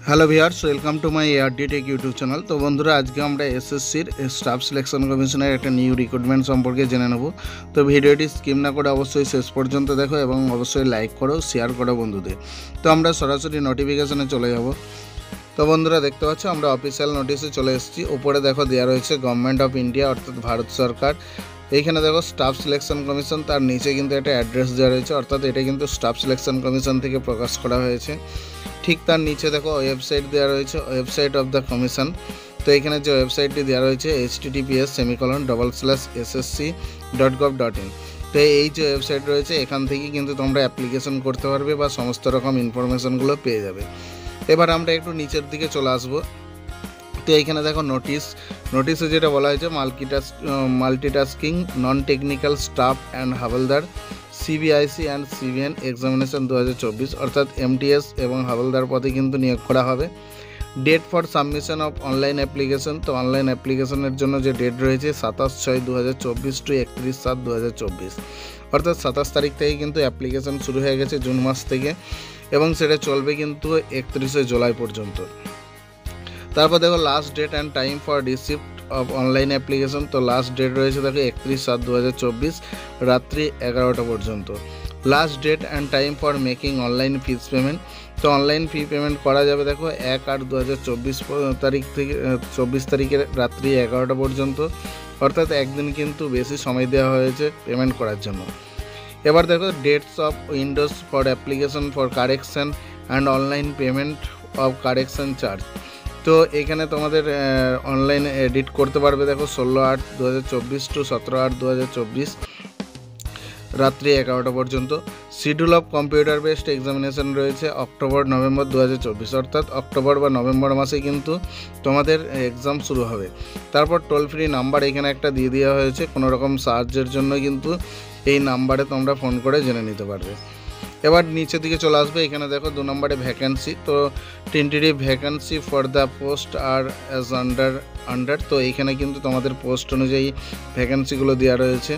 Hello viewers, welcome to my ARD take YouTube channel. তো বন্ধুরা, আজকে আমরা এসএসসির স্টাফ সিলেকশন কমিশনের একটা নিউ রিক্রুটমেন্ট সম্পর্কে জেনে নেব। তো ভিডিওটি স্কিপ না করে অবশ্যই শেষ পর্যন্ত দেখো এবং অবশ্যই লাইক করো, শেয়ার করো বন্ধুদের। তো আমরা সরাসরি নোটিফিকেশনে চলে যাব। তো বন্ধুরা, দেখতে পাচ্ছ আমরা অফিসিয়াল নোটিশে চলে এসেছি। উপরে দেখো দেওয়া রয়েছে গভর্নমেন্ট অফ ইন্ডিয়া, অর্থাৎ ভারত সরকার। এইখানে দেখো স্টাফ সিলেকশন কমিশন, তার নিচে কিন্তু একটা অ্যাড্রেস দেওয়া রয়েছে, অর্থাৎ এটা কিন্তু স্টাফ সিলেকশন কমিশন থেকে প্রকাশ করা হয়েছে। ঠিক তার নিচে দেখো ওয়েবসাইট দেওয়া রয়েছে, ওয়েবসাইট অফ দ্য কমিশন। তো এখানে যে ওয়েবসাইটটি দেওয়া রয়েছে https://ssc.gov.in। তো এই যে ওয়েবসাইট রয়েছে, এখান থেকে কিন্তু তোমরা অ্যাপ্লিকেশন করতে পারবে বা সমস্ত রকম ইনফরমেশনগুলো পেয়ে যাবে। এবার আমরা একটু নিচের দিকে চলে আসবো। তো এইখানে দেখো নোটিশে যেটা বলা হয়েছে, multitasking non technical staff and havaldar CBIC and CBN examination 2024, অর্থাৎ এমটিএস এবং হাওলদার পদে কিন্তু নিয়োগ করা হবে। Date for submission of online application, তো অনলাইন অ্যাপ্লিকেশনের জন্য যে ডেট রয়েছে 27/6/2024 টু 31/7/2024, অর্থাৎ 27 তারিখ থেকে কিন্তু অ্যাপ্লিকেশন শুরু হয়ে গেছে জুন মাস থেকে, এবং সেটা চলবে কিন্তু 31 জুলাই পর্যন্ত। তারপর দেখো last date and time for receipt of online application, তো লাস্ট ডেট রয়েছে দেখো 31/7/2024 রাত্রি 11টা পর্যন্ত। Last date and time for making online fees payment, তো অনলাইন ফি পেমেন্ট করা যাবে দেখো 1/8/2024 তারিখ থেকে 24 তারিখের রাত্রি 11টা পর্যন্ত, অর্থাৎ একদিন কিন্তু বেশি সময় দেওয়া হয়েছে পেমেন্ট করার জন্য। এবার দেখো dates of Windows for application for correction and online payment of correction charge, তো এখানে তোমাদের অনলাইনে এডিট করতে পারবে দেখো 16/8/2024 টু 17/8/2024 রাত্রি 11টা পর্যন্ত। Schedule of computer based examination রয়েছে অক্টোবর-নভেম্বর 2024, অর্থাৎ অক্টোবর বা নভেম্বর মাসে কিন্তু তোমাদের এক্সাম শুরু হবে। তারপর টোল ফ্রি নাম্বার এখানে একটা দিয়ে দেওয়া হয়েছে, কোনো রকম সার্চের জন্য কিন্তু এই নাম্বারে তোমরা ফোন করে জেনে নিতে পারবে। এবার নিচের দিকে চলে আসবে, এখানে দেখো 2 নম্বরে ভ্যাকেন্সি, তো tentative vacancy for the post are as under, তো এইখানে কিন্তু তোমাদের পোস্ট অনুযায়ী ভ্যাকেন্সিগুলো দেওয়া রয়েছে।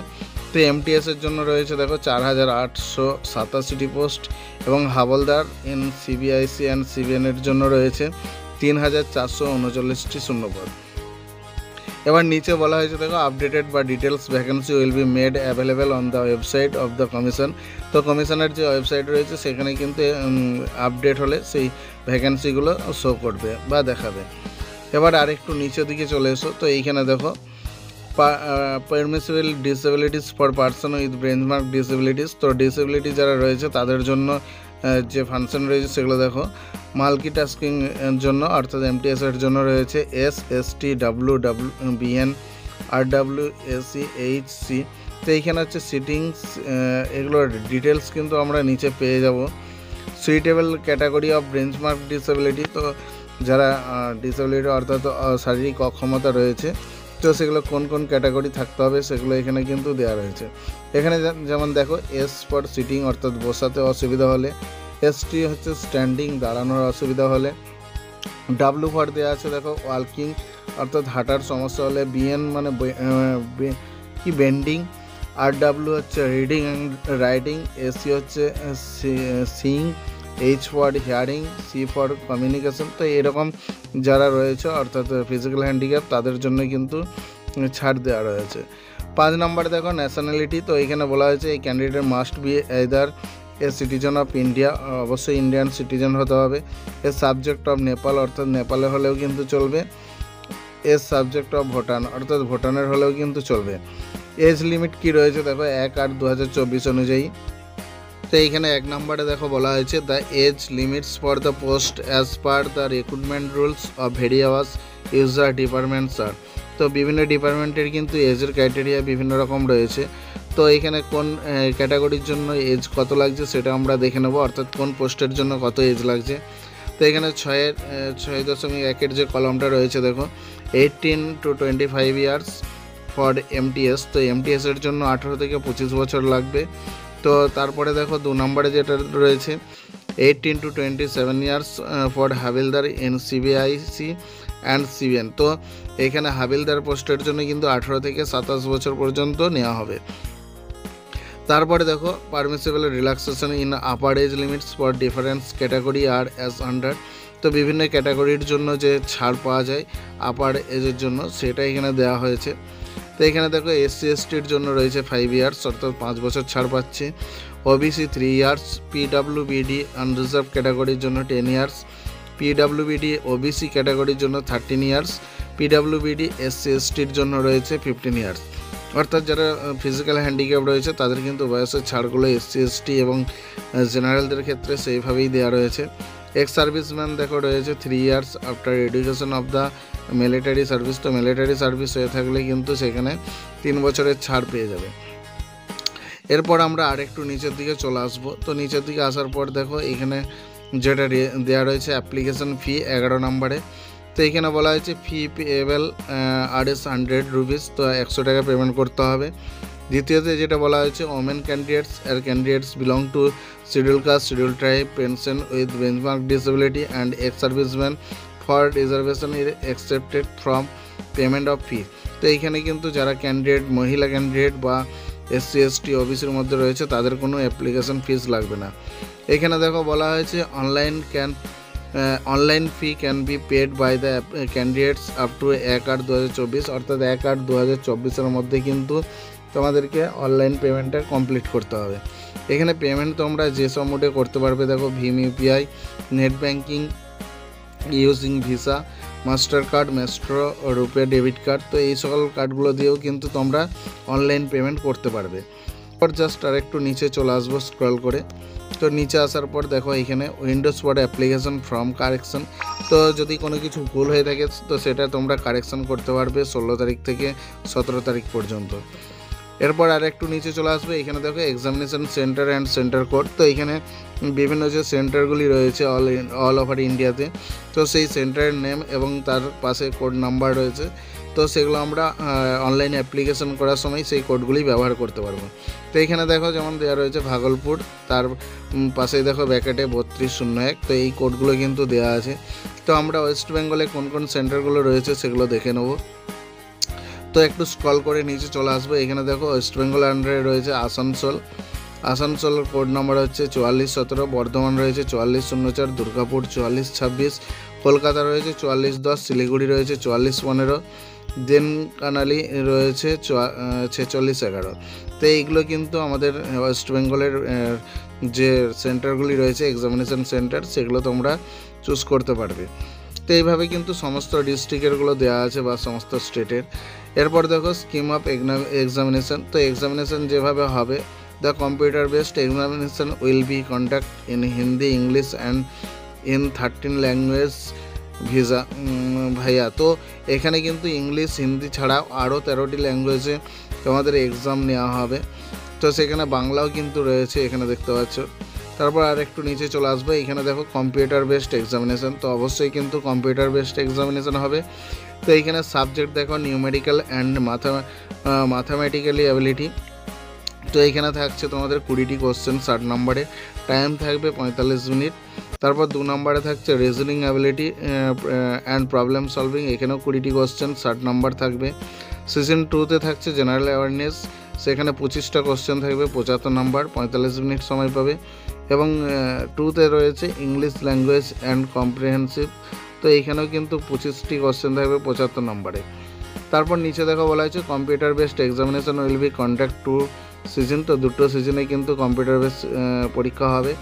তো এমটিএসের জন্য রয়েছে দেখো 4887টি পোস্ট, এবং হাওলদার ইন সিবিআইসি অ্যান্ড সিভিএনের জন্য রয়েছে 3439টি শূন্যপদ। এবার নিচে বলা হয়েছে দেখো আপডেটেড বা details vacancy will be made available on the website of the commission, তো কমিশনের যে ওয়েবসাইট রয়েছে সেখানে কিন্তু আপডেট হলে সেই ভ্যাকেন্সিগুলো শো করবে বা দেখাবে। এবার আরেকটু নিচের দিকে চলে এসো, তো এইখানে দেখো permissible disabilities for person with benchmark disabilities, তো ডিসেবিলিটি যারা রয়েছে তাদের জন্য যে ফাংশন রয়েছে সেগুলো দেখো। মাল্টিটাস্কিং এর জন্য অর্থাৎ এমটিএসের জন্য রয়েছে SSTWWBN RWACHC, তো এইখানে হচ্ছে সিটিংস, এগুলোর ডিটেলস কিন্তু আমরা নিচে পেয়ে যাব। Suitable category of benchmark disability, তো যারা ডিসেবিলিটি অর্থাৎ শারীরিক অক্ষমতা রয়েছে, তো সেগুলো কোন কোন ক্যাটাগরি থাকতে হবে সেগুলো এখানে কিন্তু দেওয়া রয়েছে। এখানে যেমন দেখো এস ফর সিটিং, অর্থাৎ বসাতে অসুবিধা হলে, ST হচ্ছে স্ট্যান্ডিং দাঁড়ানোর অসুবিধা হলে, W ফর দেওয়া আছে দেখো ওয়ার্কিং, অর্থাৎ হাঁটার সমস্যা হলে, BN মানে কি বেন্ডিং, RW হচ্ছে রিডিং অ্যান্ড রাইটিং, AC হচ্ছে seeing, H for hearing, C for communication, তো এরকম যারা রয়েছে অর্থাৎ ফিজিক্যাল হ্যান্ডিক্যাপ তাদের জন্য কিন্তু ছাড় দেওয়া রয়েছে। 5 নম্বরে দেখো ন্যাশনালিটি, তো এখানে বলা হয়েছে এই candidate must be either a citizen of India, অবশ্যই ইন্ডিয়ান সিটিজেন হতে হবে। এ সাবজেক্ট অফ নেপাল, অর্থাৎ নেপালে হলেও কিন্তু চলবে। এ সাবজেক্ট অফ ভুটান, অর্থাৎ ভুটানের হলেও কিন্তু চলবে। এজ লিমিট কি রয়েছে দেখো 1/8/2024 অনুযায়ী, তো এইখানে 1 নম্বরে দেখো বলা হয়েছে the age limits for the post as per the recruitment rules of various user departments are, তো বিভিন্ন ডিপার্টমেন্টের কিন্তু এজের ক্রাইটেরিয়া বিভিন্ন রকম রয়েছে। তো এখানে কোন ক্যাটাগরির জন্য এজ কত লাগছে সেটা আমরা দেখে নেব, অর্থাৎ কোন পোস্টের জন্য কত এজ লাগছে। তো এখানে 6.1 যে কলমটা রয়েছে দেখো 18 to 25 ইয়ার্স ফর এমটিএস, তো এমটিএসের জন্য 18 থেকে 25 বছর লাগবে। তো তারপরে দেখো 2 নম্বরে যেটা রয়েছে 18 to 27 years for havaldar in CBIC and CBN, তো এখানে হাবিলদার পোস্টের জন্য কিন্তু 18 থেকে 27 বছর পর্যন্ত নেওয়া হবে। তারপরে দেখো permissible relaxation in upper age limits for difference category are as under, তো বিভিন্ন ক্যাটাগরির জন্য যে ছাড় পাওয়া যায় আপার এজের জন্য সেটা এখানে দেওয়া হয়েছে। তো এখানে দেখো এসসি এসটির জন্য রয়েছে 5 ইয়ার্স অর্থাৎ 5 বছর ছাড় পাচ্ছে, ওবিসি 3 ইয়ার্স, পিডাব্লিউবিডি আনরিজার্ভ ক্যাটাগরির জন্য 10 ইয়ার্স, পিডাব্লিউবিডি ওবিসি ক্যাটাগরির জন্য 13 ইয়ার্স, পিডাব্লিউবিডি এসসি এসটির জন্য রয়েছে 15 ইয়ার্স। অর্থাৎ যারা ফিজিক্যাল হ্যান্ডিক্যাপ রয়েছে তাদের কিন্তু বয়সের ছাড়গুলো এসসি এসটি এবং জেনারেলদের ক্ষেত্রে সেইভাবেই দেওয়া রয়েছে। এক্স সার্ভিসম্যান দেখো রয়েছে 3 years after education of the military service. তো মিলিটারি সার্ভিস হয়ে থাকলে কিন্তু সেখানে 3 বছরের ছাড় পেয়ে যাবে। এরপর আমরা আরেকটু নিচের দিকে চলে আসবো। তো নিচের দিকে আসার পর দেখো এখানে যেটা দেওয়া রয়েছে অ্যাপ্লিকেশন ফি 11 নম্বরে। তো এখানে বলা হয়েছে ফি পেয়েবল RS 100 রুপিস, তো 100 টাকা পেমেন্ট করতে হবে। দ্বিতীয়তে যেটা বলা হয়েছে women candidates belong to schedule caste, schedule tribe, pension with benchmark disability and ex serviceman for reservation is excepted from payment of fee. তো এইখানে কিন্তু যারা মহিলা ক্যান্ডিডেট বা এসসি এসটি ওবিসির মধ্যে রয়েছে তাদের কোনো অ্যাপ্লিকেশন ফিস লাগবে না। এখানে দেখো বলা হয়েছে online fee can be paid by the candidates up to 1/8/2024, অর্থাৎ 1/8/2024 মধ্যে কিন্তু তোমাদেরকে অনলাইন পেমেন্টটা কমপ্লিট করতে হবে। এখানে পেমেন্ট তোমরা যেসব মোডে করতে পারবে দেখো ভীম UPI, net banking, using Visa, Mastercard, Maestro, RuPay debit card. তো এই সকল কার্ডগুলো দিয়েও কিন্তু তোমরা অনলাইন পেমেন্ট করতে পারবে। জাস্ট আর একটু নিচে চলে আসবো স্ক্রল করে। তো নিচে আসার পর দেখো এখানে windows word application from correction. তো যদি কোনো কিছু ভুল হয়ে থাকে তো সেটা তোমরা কারেকশন করতে পারবে 16 তারিখ থেকে 17 তারিখ পর্যন্ত। এরপর আর একটু নিচে চলে আসবে, এখানে দেখো examination centre and centre code. তো এখানে বিভিন্ন যে সেন্টারগুলি রয়েছে অল ওভার ইন্ডিয়াতে, তো সেই সেন্টারের নেম এবং তার পাশে কোড নাম্বার রয়েছে। তো সেগুলো আমরা অনলাইনে অ্যাপ্লিকেশন করার সময় সেই কোডগুলি ব্যবহার করতে পারবো। তো এখানে দেখো যেমন দেওয়া রয়েছে ভাগলপুর, তার পাশেই দেখো ব্যাকেটে 3201। তো এই কোডগুলো কিন্তু দেওয়া আছে। তো আমরা ওয়েস্ট বেঙ্গলে কোন কোন সেন্টারগুলো রয়েছে সেগুলো দেখে নেব। তো একটু স্ক্রল করে নিচে চলে আসবে, এখানে দেখো ওয়েস্ট বেঙ্গল আন্ডারে রয়েছে আসানসোল কোড নাম্বার হচ্ছে 4417, বর্ধমান রয়েছে 4404, দুর্গাপুর 4426, কলকাতা রয়েছে 4410, শিলিগুড়ি রয়েছে 4415, দেনকানালি রয়েছে 4611। তো এইগুলো কিন্তু আমাদের ওয়েস্ট বেঙ্গলের যে সেন্টারগুলি রয়েছে এক্সামিনেশন সেন্টার, সেগুলো তোমরা চুজ করতে পারবে। তো এইভাবে কিন্তু সমস্ত ডিস্ট্রিক্টেরগুলো দেওয়া আছে বা সমস্ত স্টেটের। এরপর দেখো স্কিম অফ এক্সামিনেশন। তো এক্সামিনেশন যেভাবে হবে, the computer based examination will be conduct in Hindi, English and in 13 language visa ভাইয়া। তো এখানে কিন্তু ইংলিশ, হিন্দি ছাড়াও আরও 13টি ল্যাঙ্গুয়েজে তোমাদের এক্সাম নেওয়া হবে। তো সেখানে বাংলাও কিন্তু রয়েছে, এখানে দেখতে পাচ্ছ। তারপর আর একটু নিচে চলে আসবে, এখানে দেখো কম্পিউটার বেসড এক্সামিনেশন। তো অবশ্যই কিন্তু কম্পিউটার বেসড এক্সামিনেশন হবে। তো এইখানে সাবজেক্ট দেখো নিউমেরিক্যাল অ্যান্ড ম্যাথামেটিক্যালি অ্যাবিলিটি। তো এইখানে থাকছে তোমাদের 20টি কোশ্চেন 60 নম্বরে, টাইম থাকবে 45 মিনিট। তারপর 2 নম্বরে থাকছে reasoning ability and problem solving, এখানেও 20টি কোশ্চেন 60 নম্বর থাকবে। সিজন 2তে থাকছে জেনারেল অ্যাওয়ারনেস, সেখানে 25টা কোশ্চেন থাকবে 75 নম্বর, 45 মিনিট সময় পাবে। এবং 2তে রয়েছে ইংলিশ ল্যাঙ্গুয়েজ অ্যান্ড কম্প্রিহেন্সিভ। তো এইখানেও কিন্তু 25টি কোশ্চেন থাকবে 75 নম্বরে। তারপর নিচে দেখো বলা হয়েছে computer based examination will be conduct 2 season. তো দুটো সিজনে কিন্তু কম্পিউটার বেস পরীক্ষা হবে,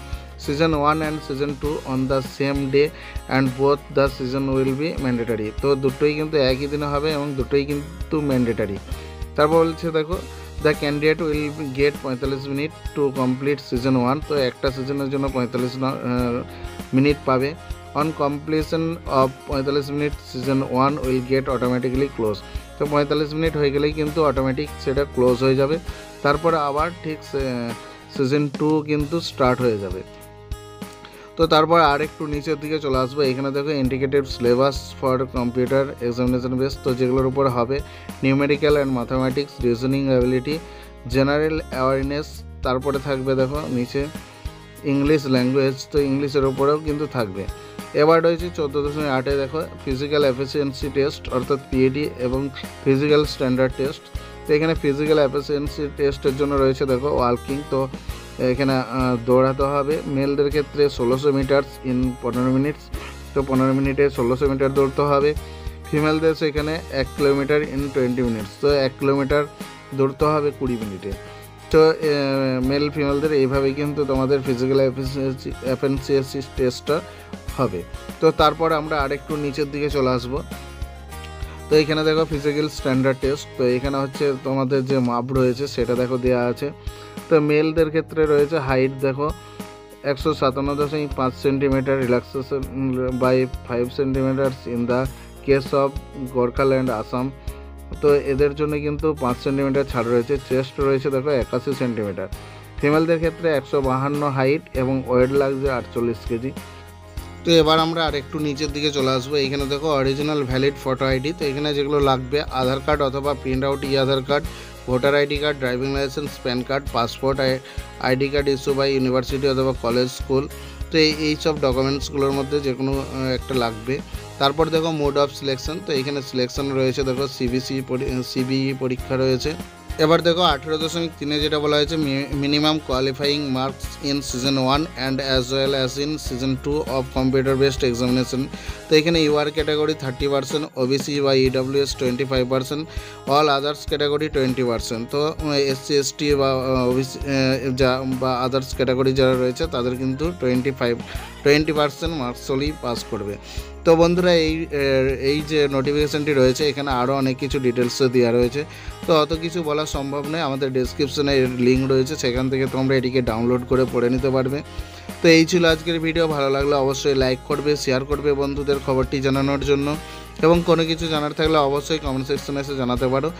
season 1 and season 2 on the same day and both the season will be mandatory. তো দুটোই কিন্তু একই দিনে হবে এবং দুটোই কিন্তু ম্যান্ডেটারি। তারপর বলছে দেখো the candidate will get 45 minute to complete season 1। তো একটা সিজনের জন্য 45 মিনিট পাবে। On completion of 45 minute season 1 will get automatically close. তো 45 মিনিট হয়ে গেলেই কিন্তু অটোমেটিক সেটা ক্লোজ হয়ে যাবে। তারপরে আবার ঠিক সিজন 2 কিন্তু স্টার্ট হয়ে যাবে। তো তারপর আর একটু নিচের দিকে চলে আসবো, এখানে দেখো indicative syllabus for computer examination base. তো যেগুলোর উপর হবে numerical and mathematics, reasoning ability, general awareness. তারপরে থাকবে দেখো নিচে ইংলিশ ল্যাঙ্গুয়েজ, তো ইংলিশের উপরেও কিন্তু থাকবে। এবার রয়েছে 14.8-এ দেখো ফিজিক্যাল এফিসিয়েন্সি টেস্ট অর্থাৎ পিএটি এবং ফিজিক্যাল স্ট্যান্ডার্ড টেস্ট। তো এখানে ফিজিক্যাল এফিসিয়েন্সি টেস্টের জন্য রয়েছে দেখো ওয়ার্কিং। তো এখানে দৌড়াতে হবে মেলদের ক্ষেত্রে 1600 মিটার ইন 15 মিনিটস, তো 15 মিনিটে 1600 মিটার দৌড়তে হবে। ফিমেলদের সেখানে 1 কিলোমিটার ইন 20 মিনিটস, তো 1 কিলোমিটার দৌড়তে হবে 20 মিনিটে। তো মেল ফিমেলদের এইভাবেই কিন্তু তোমাদের ফিজিক্যাল এফিসিয়েন্সি টেস্টটা হবে। তো তারপর আমরা আরেকটু নিচের দিকে চলে আসবো। তো এখানে দেখো ফিজিক্যাল স্ট্যান্ডার্ড টেস্ট, তো এখানে হচ্ছে তোমাদের যে মাপ রয়েছে সেটা দেখো দেওয়া আছে। তো মেলদের ক্ষেত্রে রয়েছে হাইট দেখো 157.5 centimetre, relaxation by 5 centimetres in the case of Gorkhaland Assam. তো এদের জন্য কিন্তু 5 সেন্টিমিটার ছাড় রয়েছে। চেস্ট রয়েছে দেখো 81 সেন্টিমিটার। ফিমেলদের ক্ষেত্রে 152 হাইট এবং ওয়েট লাগছে 48 কেজি। তো এবার আমরা আরেকটু নিচের দিকে চলে আসবো। এখানে দেখো অরিজিনাল ভ্যালিড ফটো আইডি, তো এখানে যেগুলো লাগবে আধার কার্ড অথবা print out Aadhaar card, voter ID card, driving licence, PAN card, passport, ID card issue by university অথবা কলেজ স্কুল। তো এই সব ডকুমেন্টসগুলোর মধ্যে যে কোনো একটা লাগবে। তারপর দেখো মোড অফ সিলেকশন, তো এখানে সিলেকশন রয়েছে দেখো সিবিই পরীক্ষা রয়েছে। এবার দেখো 18.3 যেটা বলা হয়েছে minimum qualifying marks in season 1 and as well as in season 2 of computer based examination. তো এখানে ইউআর ক্যাটাগরি 30%, ওবিসি বা ইডব্লিউএস 25%, অল আদার্স ক্যাটাগরি 20%। তো এসসি এসটি বা ওবিসি বা আদার্স ক্যাটাগরি যারা রয়েছে তাদের কিন্তু 20% মার্কস হলেই পাস করবে। তো বন্ধুরা এই যে নোটিফিকেশানটি রয়েছে এখানে আরও অনেক কিছু ডিটেলসও দেওয়া রয়েছে, তো অত কিছু বলা সম্ভব নয়। আমাদের ডেসক্রিপশনে লিঙ্ক রয়েছে, সেখান থেকে তোমরা এটিকে ডাউনলোড করে পড়ে নিতে পারবে। তো এই ছিল আজকের ভিডিও। ভালো লাগলে অবশ্যই লাইক করবে, শেয়ার করবে বন্ধুদের খবরটি জানানোর জন্য, এবং কোনো কিছু জানার থাকলে অবশ্যই কমেন্ট সেকশনে এসে জানাতে পারো।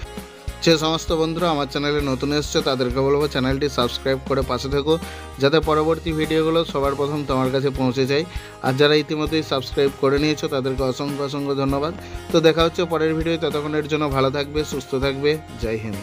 যে সমস্ত বন্ধুরা আমার চ্যানেলে নতুন এসছে তাদেরকে বলবো চ্যানেলটি সাবস্ক্রাইব করে পাশে থেকো, যাতে পরবর্তী ভিডিওগুলো সবার প্রথম তোমার কাছে পৌঁছে যায়। আর যারা ইতিমধ্যেই সাবস্ক্রাইব করে নিয়েছো তাদেরকে অসংখ্য ধন্যবাদ। তো দেখা হচ্ছে পরের ভিডিও, ততক্ষণের জন্য ভালো থাকবে, সুস্থ থাকবে। জয় হিন্দ।